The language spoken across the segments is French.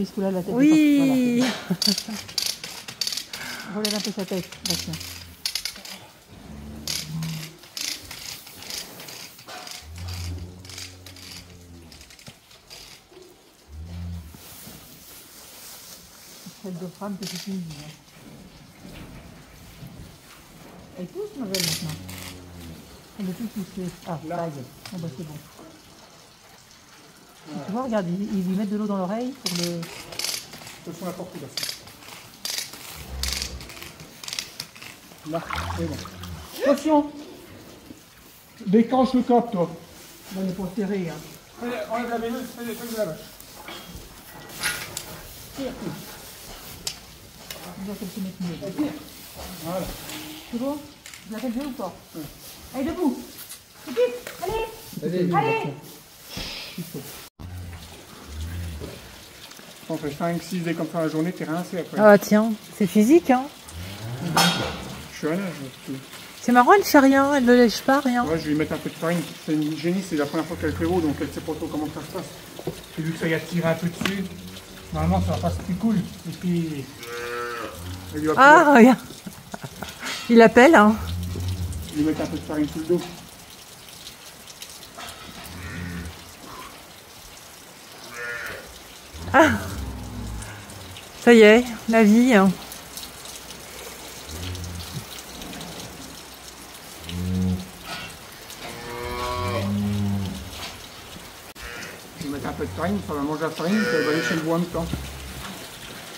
Allez, sous là, la tête. Oui. Voilà. Relève un peu sa tête. Là, tiens. Celle de femme que c'est fini. Elle pousse, ma belle, maintenant. Elle est toute poussée. Ah, là. Ça y est. Oh, bah, c'est bon. Ouais. Tu vois, regarde, ils lui mettent de l'eau dans l'oreille pour le... Ce sont la porte là. Là, c'est bon. Attention! Déclenche le cap, toi. Là, il est pour serrer, hein. Allez, enlève la veineuse, allez, fais de la vache. Tire. On voit qu'elle se met mieux. Tire. Voilà. C'est bon? Je la fais lever ou pas? Ouais. Allez, debout! Vite! Allez! Allez! On fait 5-6 dés comme ça la journée, t'es rincé après. Ah tiens, c'est physique, hein. Je suis à l'âge. C'est marrant, elle fait rien, elle ne lèche pas, rien. Ouais, je vais lui mettre un peu de farine. C'est une génie, c'est la première fois qu'elle fait haut, donc elle sait pas trop comment ça se passe. J'ai vu que ça y a tiré un peu dessus. Normalement, ça va pas se plus cool. Et puis... Ah, regarde. Il appelle, hein. Je vais lui mettre un peu de farine sous le dos. Ah. Ça y est, la vie. Hein. Je vais mettre un peu de farine, ça va manger la farine, ça va aller chez le bois en même temps.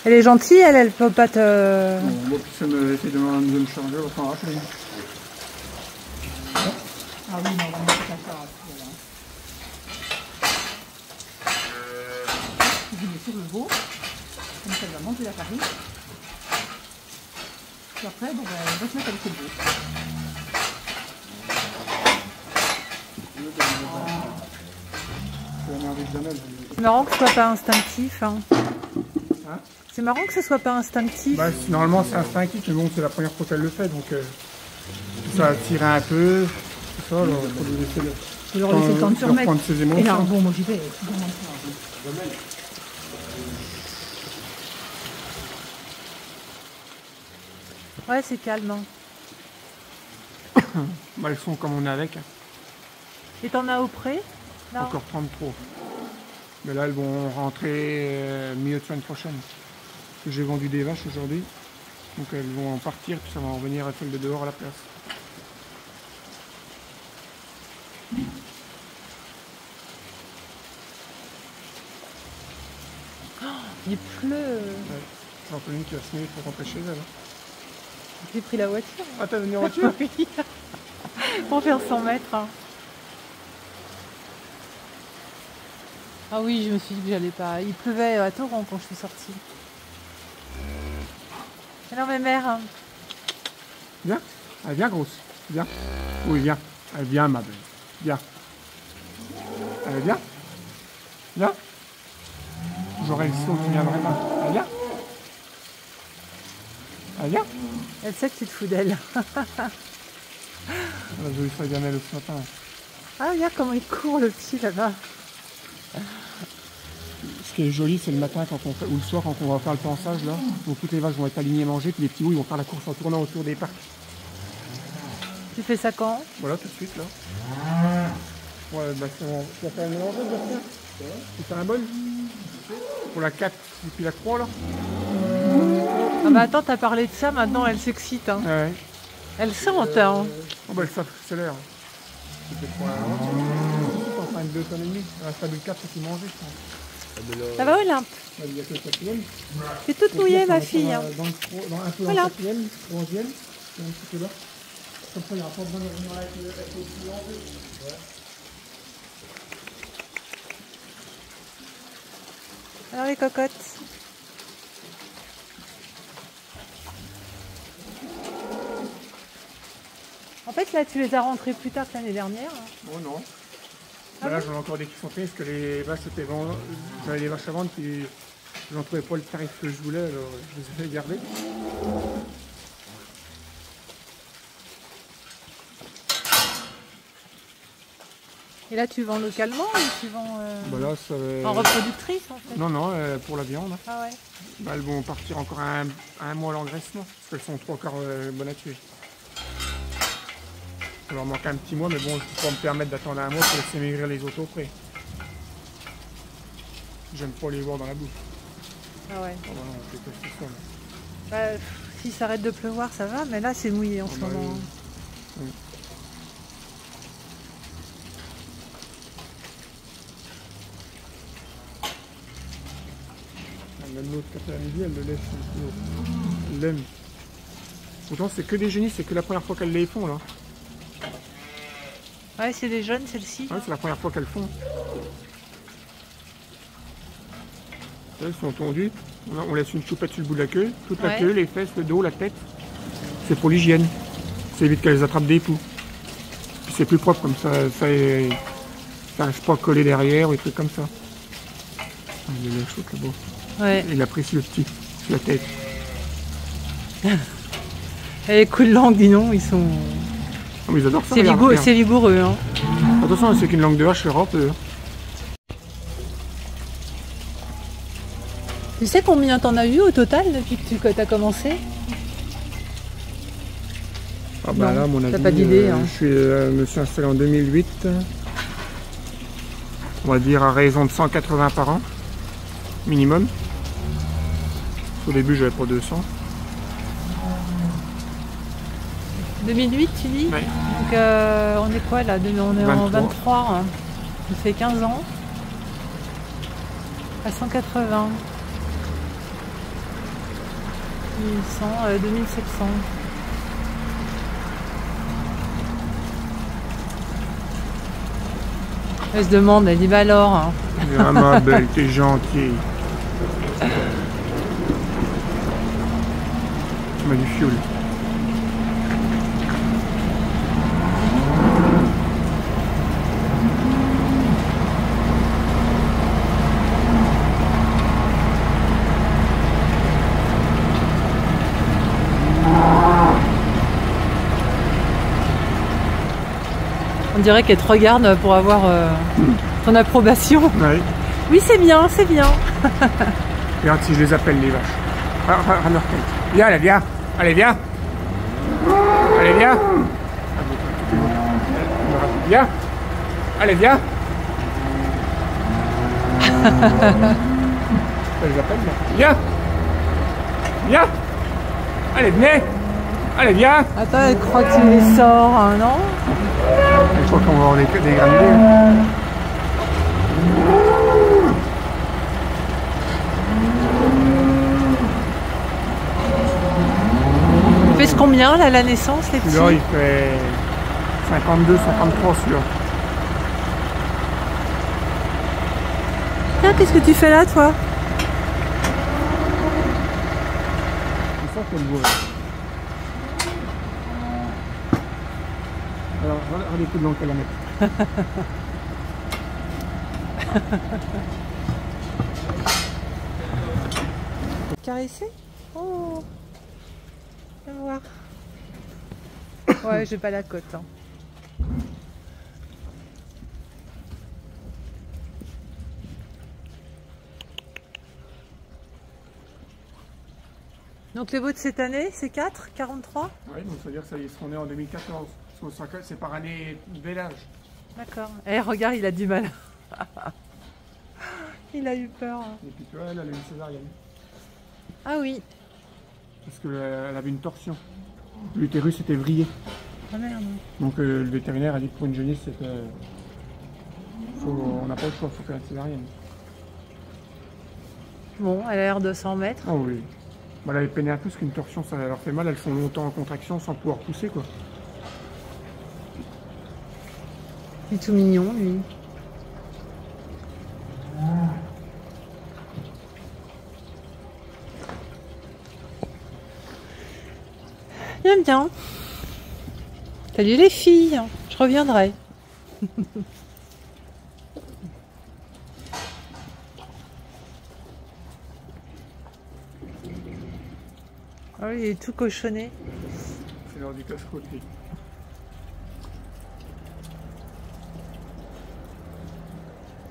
Elle est gentille, elle peut pas te... Bon, moi, puis ça me fait de me changer, on va s'en arracher. Ah oui, non, on va mettre ça ça. Voilà. Je mets sur le veau, comme ça elle va manger la farine. Puis après, bon, ben, on va se mettre avec le veau. C'est marrant que ce soit pas instinctif. Hein. Hein? C'est marrant que ce soit pas instinctif. Bah, normalement c'est instinctif, mais bon, c'est la première fois qu'elle le fait, donc ça a tiré un peu, tout ça, alors il faut lui laisser le... Je vais leur laisser le temps de se remettre. Prendre ses Et là, émotions. bon, moi j'y vais. Ouais, c'est calme. Hein. Bah, elles sont comme on est avec, hein. Et t'en as auprès? Non. Encore 33. Mais là elles vont rentrer milieu de semaine prochaine. Parce que j'ai vendu des vaches aujourd'hui, donc elles vont en partir, puis ça va en revenir à celles de dehors à la place. Il pleut. Ouais. J'en connais une qui va se mettre pour rentrer chez elle. J'ai pris la voiture. Ah, t'as venu en voiture? Oui. Pour faire 100 mètres. Hein. Ah oui, je me suis dit que j'allais pas. Il pleuvait à torrent quand je suis sortie. Alors mes mères. Hein. Viens. Allez, viens grosse. Viens. Oui, viens. Allez, viens ma belle. Viens. Allez, viens. Viens. J'aurai le saut qui viendrait pas. Allez, viens. Allez, viens. Elle sait que tu te fous d'elle. Je vais lui faire gagner le ce matin. Ah, regarde comment il court le petit là-bas. Ce qui est joli, c'est le matin quand on fait, ou le soir quand on va faire le pansage là. Donc toutes les vaches vont être alignées manger, puis les petits loups ils vont faire la course en tournant autour des parcs. Tu fais ça quand? Voilà, tout de suite là. Ouais, bah c'est bon. Tu vas faire un mélange, Bastien? Tu fais un bol? Pour la 4 et puis la 3 là? Ah bah attends, t'as parlé de ça, maintenant elle s'excite. Hein. Ouais. Elle sente. Hein. Oh bah ça accélère. C'était pour la en train de 2 tonnes et demie. Il reste pas de 4 qui manger, je pense. Ça va Olympe? Il y a que le 4e. T'es toute mouillée ma fille. Hein. Dans un peu Voilà. dans le 4e, 3e, et un petit peu là. Comme ça, il n'y aura pas besoin de revenir là avec le client. Ouais. Alors les cocottes. En fait là tu les as rentrées plus tard que l'année dernière. Hein. Oh non. Ah Là bon? j'en ai encore des qui sont prises parce que les vaches étaient vendues. J'avais des vaches à vendre puis je n'en trouvais pas le tarif que je voulais, alors je les ai fait garder. Et là, tu vends localement ou tu vends Bah là, ça va... en reproductrice en fait? Non, non, pour la viande. Ah ouais. Bah, elles vont partir encore un mois à l'engraissement, parce qu'elles sont 3/4 bonnes à tuer. Ça leur manque un petit mois, mais bon, je peux pas me permettre d'attendre un mois pour laisser maigrir les autres auprès. J'aime pas les voir dans la bouffe. Ah ouais. Oh, bah non, je déteste ça, là. Bah, si ça arrête de pleuvoir, ça va, mais là, c'est mouillé en ce bah, moment. oui. Même l'autre café à midi, elle le laisse un peu. Elle l'aime. Pourtant, c'est que des génisses, c'est que la première fois qu'elles les font là. Ouais, c'est des jeunes, celles-ci. Ouais, c'est la première fois qu'elles font. Elles sont tondues. On laisse une choupette sur le bout de la queue. Toute la queue, les fesses, le dos, la tête. C'est pour l'hygiène. Ça évite qu'elles attrapent des poux. Puis c'est plus propre comme ça. Ça n'arrive pas à coller derrière ou des trucs comme ça. Ah, il est la chouette là-bas. Ouais. Il apprécie le petit sur la tête. Et les coups de langue, dis non, ils sont... Ah, mais ils adorent ça. C'est vigoureux. Hein. Attention, c'est qu'une langue de hache, Europe. Tu sais combien t'en as eu au total depuis que tu as commencé? Ah bah non, là, à mon avis, pas d'idée. Hein. Je me suis installé en 2008. On va dire à raison de 180 par an, minimum. Au début, j'avais pas 200. 2008, tu dis? Ouais. Donc on est quoi là? On est 23. en 23. Hein. Ça fait 15 ans. À 180. 1100, 2700. Elle se demande, elle dit bah alors. Hein. Ah ma belle, t'es gentille. Tu m'as du fioul. On dirait qu'elle te regarde pour avoir ton approbation. Ouais. Oui, c'est bien, c'est bien. Regarde si je les appelle les vaches. Viens, allez, viens. Allez, viens. Allez, viens. Viens. Allez, viens. Je les appelle, viens. Viens. Allez, venez. Allez, viens. Attends, elle croit que tu les sors, hein, non? Je crois qu'on va avoir des granulés. Il fait combien là, la naissance, les petits? Celui-là, il fait 52, 53 celui-là. Tiens, qu'est-ce que tu fais là, toi? C'est ça qu'elle voit. Alors, regarde les coups de langue qu'elle va mettre. Caresser? Oh, viens voir. Ouais, j'ai pas la cote. Hein. Donc les veaux de cette année, c'est 4, 43? Oui, donc ça veut dire que ça y seront nés en 2014. C'est par année de bel âge. D'accord. Eh, regarde, il a du mal. Il a eu peur. Et puis tu vois, elle a eu une césarienne. Ah oui. Parce qu'elle avait une torsion. L'utérus était vrillé. Ah merde. Donc le vétérinaire a dit que pour une jeunisse, c'était... On n'a pas le choix, il faut faire une césarienne. Bon, elle a l'air de s'en mettre. Oh oui. Bah, elle peinait un peu parce qu'une torsion, ça leur fait mal. Elles sont longtemps en contraction sans pouvoir pousser, quoi. Il est tout mignon, lui. Bien, bien. Salut les filles, je reviendrai. Oh, il est tout cochonné. C'est l'heure du casse-côte, lui.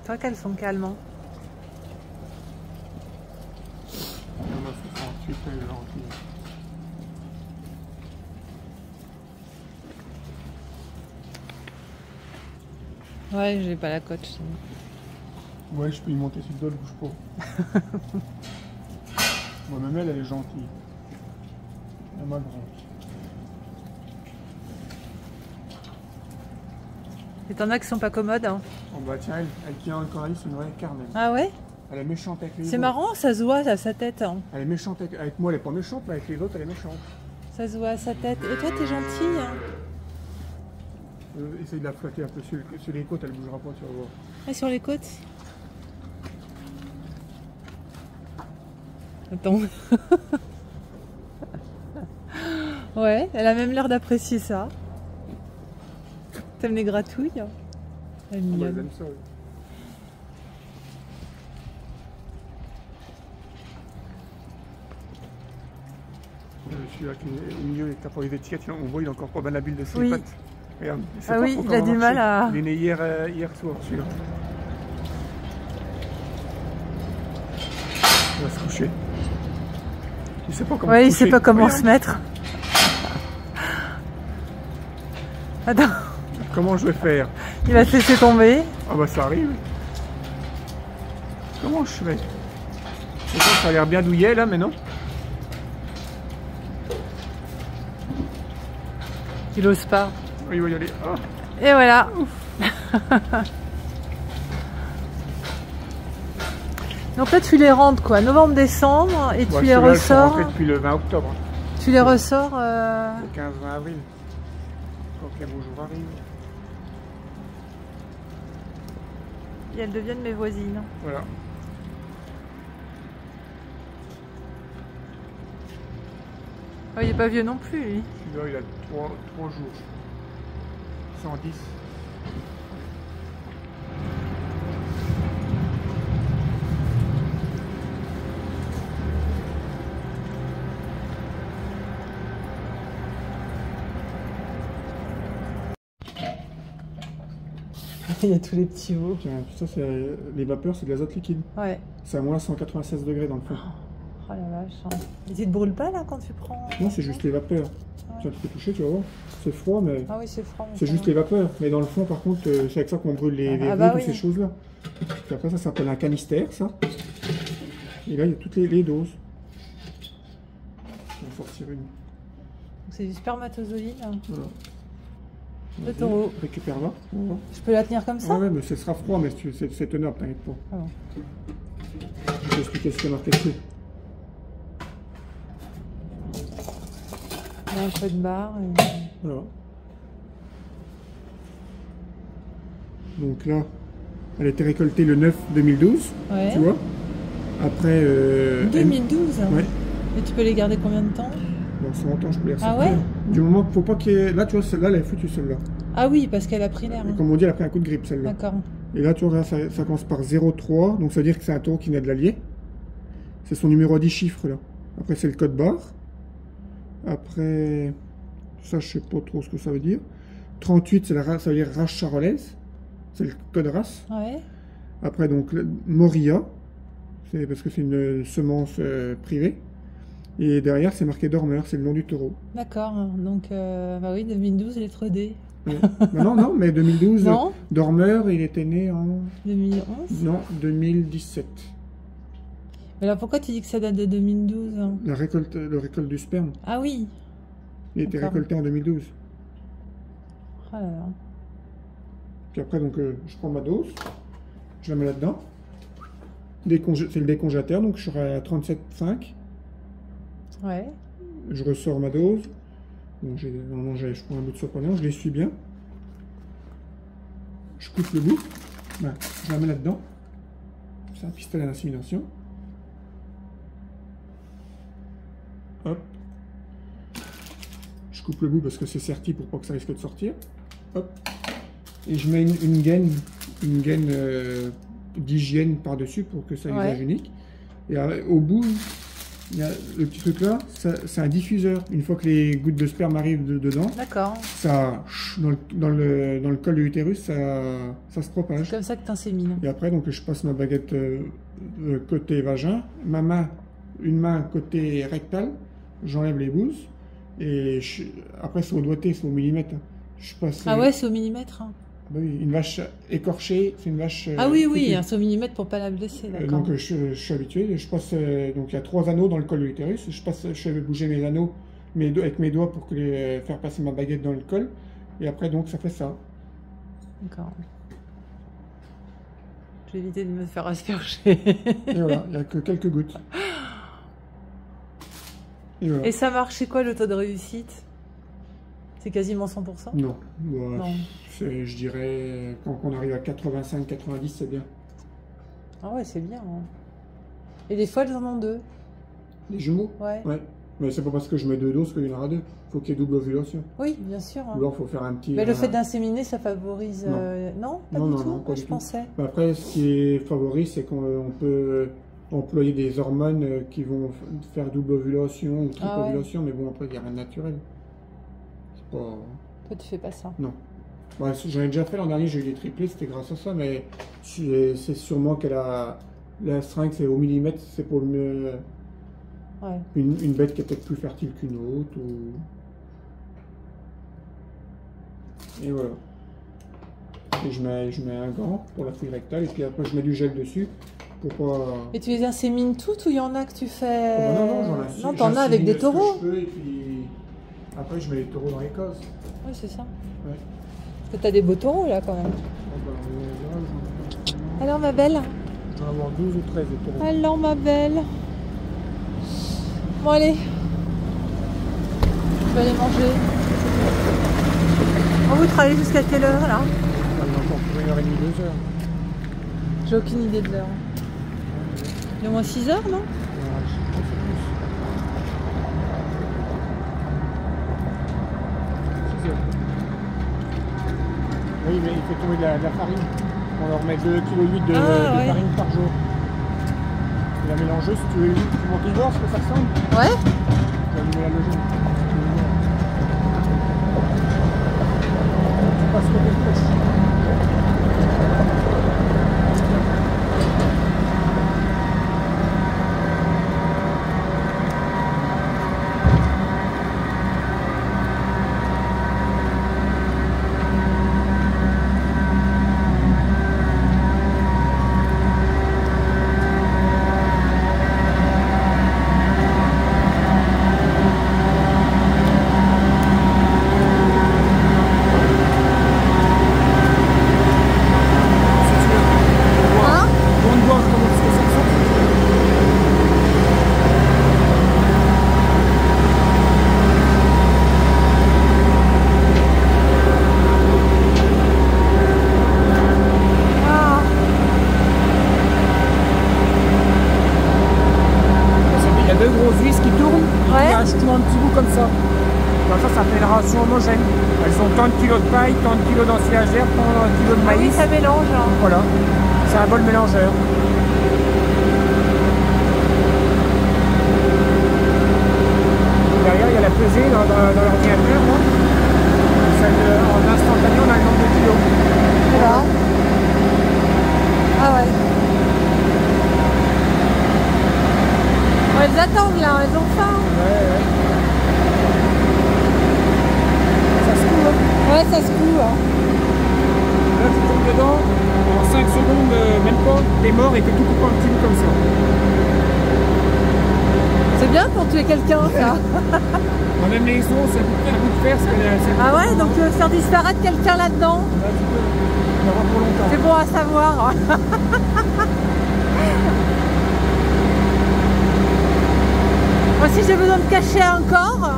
C'est vrai qu'elles sont calmes. Hein. Il y en a 68, elle est gentille. Ouais, j'ai pas la cote. Ouais, je peux y monter sur le dos, elle bouge pas. Moi, même elle est gentille. Elle est ma grande. Et t'en as qui sont pas commodes. Hein. Oh bah tiens, elle qui a un corail, c'est une vraie Carmen. Ah ouais? Elle est méchante avec les autres. C'est marrant, ça se voit à sa tête. Hein. Elle est méchante avec moi, elle est pas méchante, mais avec les autres, elle est méchante. Ça se voit à sa tête. Et toi, t'es gentille. Hein. Essaye de la flatter un peu sur les côtes, elle bougera pas, tu vas voir. Et sur les côtes? Attends. Ouais, elle a même l'air d'apprécier ça. T'aimes les gratouilles? Elle est Ah bah, mignonne. elle aime ça, oui. Celui-là qui est au milieu, t'as pas eu d'étiquette, on voit il a encore pas bien la bulle de ses Oui. pattes. Regarde, il sait Ah pas oui, trop il a comment du mal marcher. à... Il est né hier soir, celui-là. Il va se coucher. Il sait pas comment Ouais, se il sait coucher. pas comment Regarde. se mettre. Attends, Comment je vais faire? il va se laisser tomber. Ah bah ça arrive. Comment je fais? Ça a l'air bien douillet là, mais non. Il ose pas. Il va y aller. Ah. Et voilà. Donc là, tu les rentres quoi, novembre-décembre, et tu Ouais, les ceux-là, elles sont ressors. rentrées depuis le 20 octobre. Tu les ressors. Le 15-20 avril. Quand les beaux jours arrivent. Et elles deviennent mes voisines. Voilà. Oh, il est pas vieux non plus, lui. Celui-là, il a 3 jours. 110. Il y a tous les petits veaux. Tiens, ça, c'est les vapeurs, c'est de l'azote liquide. Ouais. C'est à moins 196 degrés dans le fond. Oh la vache. Hein. Et tu te brûles pas là quand tu prends? Non, c'est juste les vapeurs. Ouais. Tiens, tu peux toucher, tu vas voir. C'est froid, mais Ah oui, c'est froid. c'est juste les vapeurs. Mais dans le fond, par contre, c'est avec ça qu'on brûle les Ah rues, bah toutes oui. ces choses-là. Puis après, ça s'appelle un canistère, ça. Et là, il y a toutes les doses. Je vais en sortir une. C'est du spermatozoïde. Hein. Voilà. Le Vas-y, taureau. Récupère-la. Voilà. Je peux la tenir comme ça? Ouais, mais ce sera froid, mais c'est tenable, t'inquiète pas. Ah bon. Je vais expliquer ce qu'il y a marqué dessus. Il y a un peu de barre. Et... Voilà. Donc là, elle a été récoltée le 9 2012, Ouais. tu vois. Après... 2012 hein. Ouais. Et tu peux les garder combien de temps? Dans 100 ans, je peux les Ah ressortir. ouais? Du moment qu'il faut pas qu'il y ait... Là, tu vois, celle-là, elle est foutue, celle-là. Ah oui, parce qu'elle a pris l'air. Hein. Comme on dit, elle a pris un coup de grippe, celle-là. D'accord. Et là, tu vois, là, ça commence par 03, donc ça veut dire que c'est un taureau qui naît de l'Allier. C'est son numéro à 10 chiffres, là. Après, c'est le code barre. Après, ça, je sais pas trop ce que ça veut dire. 38, c'est la race, ça veut dire race charolaise. C'est le code race. Ouais. Après, donc, Moria, c'est parce que c'est une semence privée. Et derrière, c'est marqué dormeur, c'est le nom du taureau. D'accord. Donc, bah oui, 2012, lettre D. Ouais. Bah non, mais 2012, Non. dormeur, il était né en... 2011. Non, 2017. Mais alors pourquoi tu dis que ça date de 2012 hein? Le récolte du sperme, Ah oui. il a été D'accord. récolté en 2012. Oh là là. Puis après, donc, je prends ma dose, je la mets là-dedans. C'est le décongélateur, donc je serai à 37,5. Ouais. Je ressors ma dose. Bon, normalement, je prends un bout de surprenant, je l'essuie bien. Je coupe le bout. Voilà, je la mets là-dedans. C'est un pistolet à insémination. Hop. Je coupe le bout parce que c'est serti pour pas que ça risque de sortir. Hop. Et je mets une gaine d'hygiène par-dessus pour que ça ait Ouais. l'usage unique. Et au bout, il y a le petit truc là, c'est un diffuseur. Une fois que les gouttes de sperme arrivent dedans, D'accord. ça, dans le col de l'utérus, ça se propage. C'est comme ça que tu insémines. Et après, donc, je passe ma baguette côté vagin, une main côté rectal, j'enlève les bouses, et après, c'est au doigté, c'est au millimètre. Je passe, Ah ouais, c'est au millimètre. Hein. bah oui, une vache écorchée, c'est une vache. Ah oui, oui, coupée. hein, c'est au millimètre pour pas la blesser, d'accord. Donc je suis habitué, je passe, donc il y a 3 anneaux dans le col de l'utérus, je fais bouger mes anneaux avec mes doigts pour faire passer ma baguette dans le col, et après donc ça fait ça. D'accord. Je vais éviter de me faire asperger. Et voilà, il n'y a que quelques gouttes. Et voilà. Et ça marche, c'est quoi le taux de réussite? C'est quasiment 100%? Non, ouais, Non. je dirais quand on arrive à 85-90 c'est bien. Ah ouais, c'est bien. Hein. Et des fois, elles en ont 2. Les jumeaux? Ouais. Ouais. Mais c'est pas parce que je mets 2 doses qu'il y en aura 2. Faut qu'il y ait double ovulation. Oui, bien sûr. Hein. Ou alors faut faire un petit. Mais le fait d'inséminer, ça favorise. Non. Non, pas Non, du non, tout. non, pas Moi, du je tout. pensais. Après, ce qui est favori, c'est qu'on peut employer des hormones qui vont faire double ovulation ou triple Ah ouais. ovulation, mais bon, après, il n'y a rien de naturel. C'est pas. Toi, tu fais pas ça. Non. Ouais, j'en ai déjà fait l'an dernier, j'ai eu des triplés, c'était grâce à ça, mais c'est sûrement qu'elle a. La seringue, c'est au millimètre, c'est pour Ouais. une bête qui est peut-être plus fertile qu'une autre. Ou... Et voilà. Et je mets un gant pour la fouille rectale, et puis après, je mets du gel dessus pour pas. Et tu les insémines toutes ou il y en a que tu fais. Oh, bah non, j'en ai. Non, t'en as avec des taureaux. Et puis après, je mets les taureaux dans les cases. Oui, c'est ça. Ouais. Parce que t'as des beaux taureaux là quand même. Oh, bah, Alors, ma belle. je dois en avoir 12 ou 13 de taureaux. Alors, ma belle. Bon, allez. Je vais aller manger. On vous travaillez jusqu'à quelle heure là? On a encore pour 1h30, 2 heures. J'ai aucune idée de l'heure. Il y a au moins 6 heures, non? Ouais, je sais pas, c'est plus. 6 heures. Oui, mais il fait tomber de la farine. On leur met 2,8 kg de ouais. farine par jour. Et la mélangeuse, si tu veux monter voir ce que ça ressemble, Ouais. tu vas allumer la logement. Tu passes côté gauche. Hein? On voit comment est-ce que ça ressemble. Ah. Il y a 2 grosses vis qui tournent, Ouais. et qui rajoutent un petit bout comme ça. Comme ça fait une ration homogène. Elles ont tant de kilos de paille, tant de kilos d'ensilagère, tant de kilos de Ah oui, maïs. ça mélange. Hein. Voilà, c'est un bol mélangeur. Derrière, il y a la pesée dans l'ordinateur. Là. En instantané, on a le nombre de kilos. Voilà. Ah ouais. Bon, elles attendent là, elles ont faim. Ouais. Ça se coud, hein. Ouais, ça se coud. Hein. Là, tu tombes dedans, en 5 secondes, même pas, t'es mort et que tout coupe en petits bouts comme ça. C'est bien pour tuer quelqu'un, ça. On même les os, c'est à peu près un bout de fer. Ah ouais, donc tu veux faire disparaître quelqu'un là-dedans? Là, tu peux l'avoir pour longtemps. C'est bon à savoir. Moi, si j'ai besoin de cacher un corps,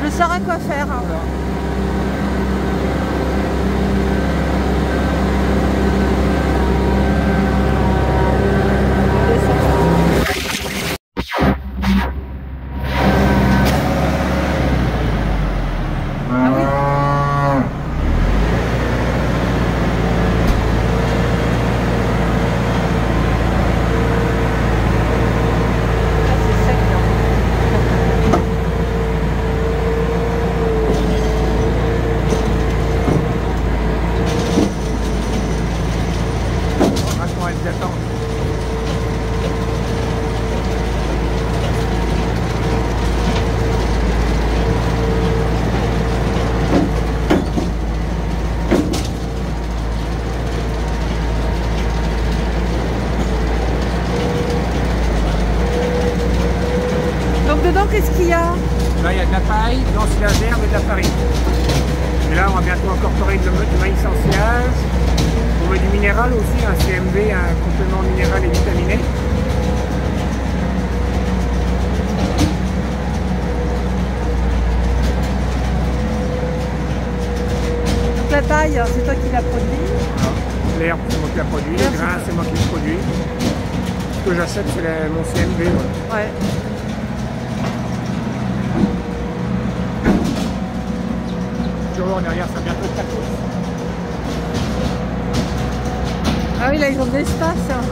je saurais quoi faire. Voilà. Ah oui. Ah, c'est sec. la gerbe et de la farine. Et là, on va bientôt incorporer du maïs en silage. On met du minéral aussi, un CMV, un complément minéral et vitaminé. Donc la taille, c'est toi qui l'as produit. L'herbe, c'est moi qui la produit. Les grains, c'est moi qui les produis. Ce que j'achète, c'est mon CMV. Voilà. Ouais. Tu vois, derrière, ça bientôt le tacos. Ah oui, là, ils ont de l'espace. Hein.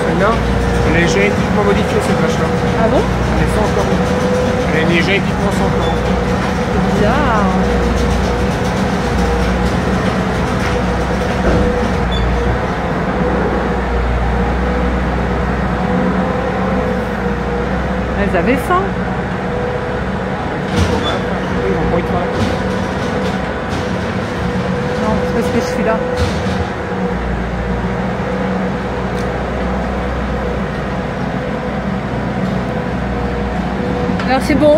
Celle-là, elle est génétiquement modifiée, cette vache-là. Ah bon? Elle est sans corps. Elle est née génétiquement sans corps. C'est bizarre. Elles avaient faim. Ils vont pas y travailler. Non, c'est parce que je suis là. Alors c'est bon.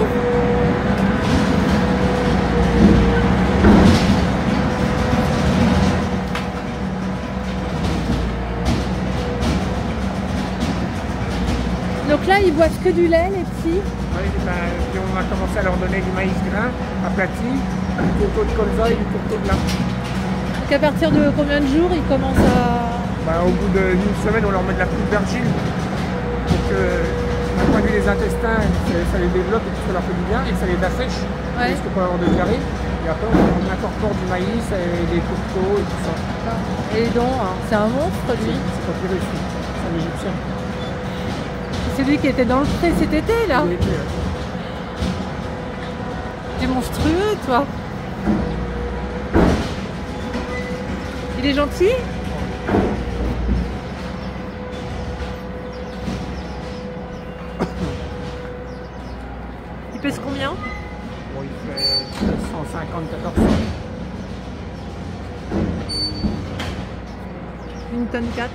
Donc là, ils boivent que du lait, les petits. Oui, puis on a commencé à leur donner du maïs grain aplati, du coco de colza et du coco de lin. Donc à partir de combien de jours ils commencent à... Au bout d'une semaine, on leur met de la poudre d'argile. Donc, d'un point de vue des intestins, ça les développe et ça leur fait du bien et ça les assèche. Ouais. Parce que pour avoir de diarrhée. Et après, on incorpore du maïs et des tourteaux et tout ça. Et les dons, hein. C'est un monstre, lui. C'est pas pire ici. C'est un égyptien. C'est lui qui était dans le pré cet été, là. Il était, T'es monstrueux, toi. Il est gentil? Il pèse combien? Bon, il fait 150-1400. Une tonne 4.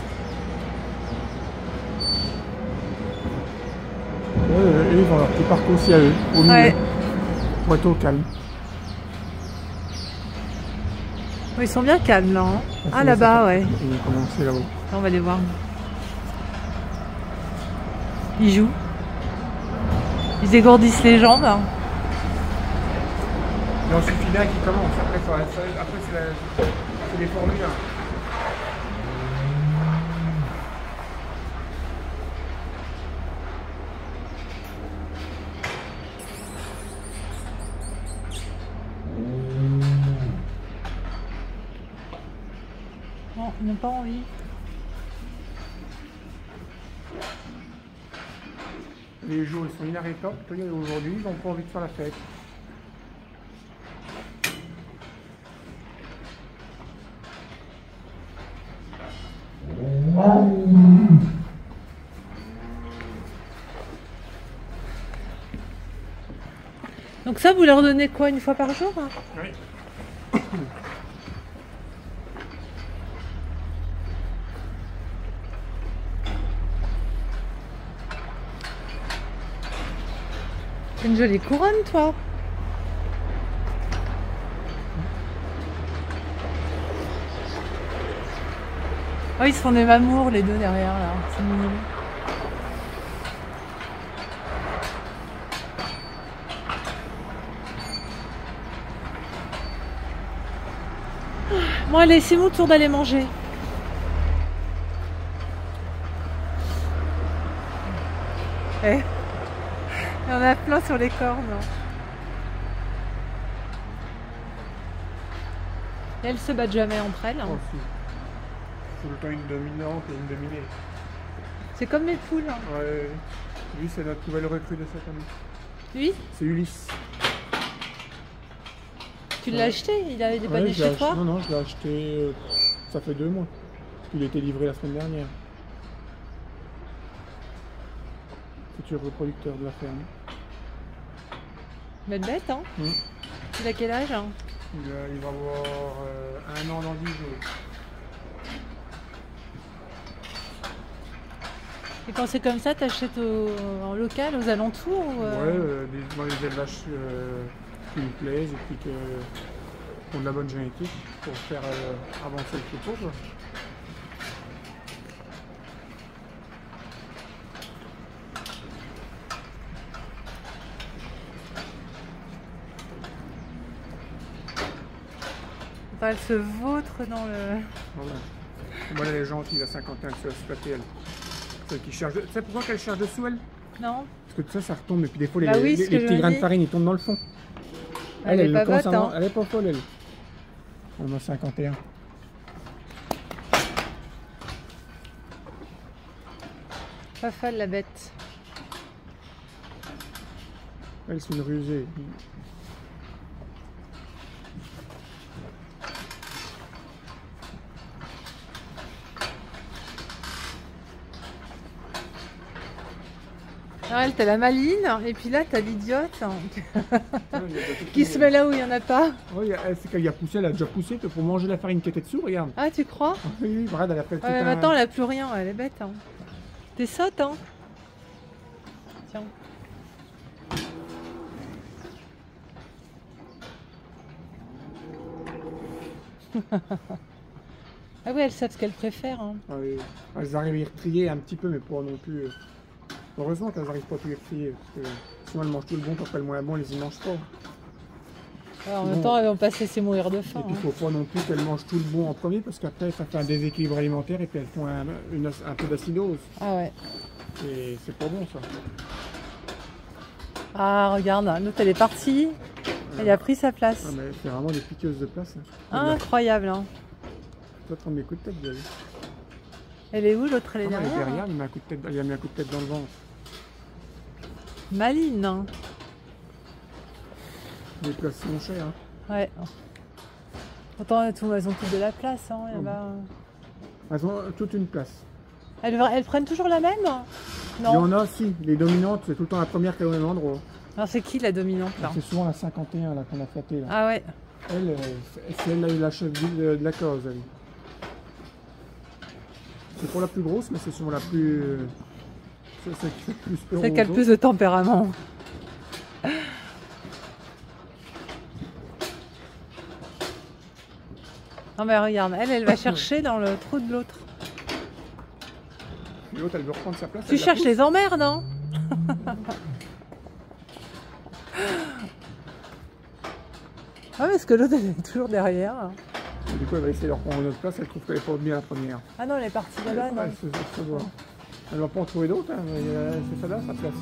Et ils ont leur petit parc aussi à eux, au milieu, Ouais. pour être au calme. Ils sont bien calmes, là. Hein. Ah, là-bas, ouais. Ils ont commencé là-haut. On va les voir. Ils jouent. Ils dégourdissent les jambes. Hein. Il en suffit d'un qui commence, après c'est des formules. Non, ils n'ont pas envie. Les jours ils sont inarrêtables, aujourd'hui ils n'ont pas envie de faire la fête. Donc ça, vous leur donnez quoi, une fois par jour? Hein? Oui. C'est une jolie couronne, toi. Oh, ils se font des mamours, les deux derrière, là. C'est mignon. Bon, allez, c'est mon tour d'aller manger. Eh, il y en a plein sur les cornes. Et elles se battent jamais entre elles. Hein. Oh, si. Tout le temps une dominante et une dominée. C'est comme les poules. Hein. Ouais. Lui c'est notre nouvelle recrue de cette année. Lui, C'est Ulysse. tu l'as acheté? Il avait dépanné Ouais, chez toi? Non, non, je l'ai acheté, ça fait 2 mois. Il a été livré la semaine dernière. Futur reproducteur de la ferme. Belle bête, hein? Il a quel âge? Hein? Il va avoir 1 an dans 10 jours. Et quand c'est comme ça, t'achètes en local, aux alentours ou, Ouais, dans les élevages qui me plaisent et puis qui ont de la bonne génétique pour faire avancer le troupeau, quoi. Elle se vautre dans le... Voilà. Moi, elle est gentille, la 51, elle se laisse flatter, elle. Celle qui cherche... Tu sais pourquoi qu'elle cherche dessous, elle? Non. Parce que tout ça, ça retombe, et puis des fois, Bah oui, les petits grains de farine, ils tombent dans le fond. Elle est pas commence botte, hein. Elle est pas folle, elle. On a 51. Pas folle, la bête. Elle, c'est une rusée. Ah, elle, t'as la maline, et puis là, t'as l'idiote qui se met là où il n'y en a pas. Oui, c'est qu'elle a poussé, elle a déjà poussé pour manger la farine qui était dessous, regarde. Ah, tu crois? Oui, regarde, elle a fait tout Ouais, maintenant, elle a plus rien, elle est bête. Hein. T'es sotte, hein? Tiens. Ah oui, elles savent ce qu'elles préfèrent. Hein. Oui. Elles arrivent à y retrier un petit peu, mais pas non plus... Heureusement qu'elles n'arrivent pas à tout y retrier, parce que sinon elles mangent tout le bon, quand elles moins bon, elles y mangent pas. Alors, en même temps, elles vont pas se laisser mourir de faim. Et puis il ne faut pas non plus qu'elles mangent tout le bon en premier, parce qu'après ça fait un déséquilibre alimentaire et puis elles font un peu d'acidose. Ah ouais. Et c'est pas bon ça. Ah, regarde, l'autre elle est partie. Elle a pris sa place. Ah, mais c'est vraiment des piqueuses de place. Hein. Ah, incroyable. Hein. Toi, prendre des coups de tête, vous avez. Elle est où l'autre? Elle est derrière. Elle est derrière, il a mis un coup de tête dans le ventre. Maline. Hein. Les places sont chères. Hein. Ouais. Pourtant, elles ont toutes de la place. Hein, Elles ont toute une place. Elles prennent toujours la même? Non. Il y en a aussi. Les dominantes, c'est tout le temps la première qui est au même endroit. Alors, c'est qui la dominante là? C'est souvent la 51 là qu'on a flattée. Là. Ah ouais. Elle, c'est elle la chef de la cause. Elle. C'est pour la plus grosse, mais c'est souvent la plus. C'est celle qui fait plus peur. C'est qu'elle a le plus de tempérament. Non mais regarde, elle va chercher dans le trou de l'autre. L'autre, elle veut reprendre sa place. Tu cherches les emmerdes, non? Ah, parce que l'autre, elle est toujours derrière. Et du coup, elle va essayer de reprendre une autre place. Elle trouve qu'elle est pas bien la première. Ah non, elle est partie de là, non? Elle va pas en trouver d'autres. Hein, c'est ça là, sa place.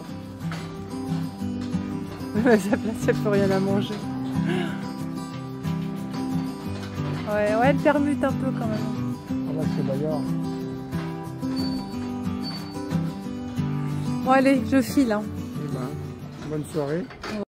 Sa place, elle peut rien à manger. Ouais, elle permute un peu quand même. Ah là, c'est Bayard. Bon, allez, je file. Hein. Eh ben, bonne soirée.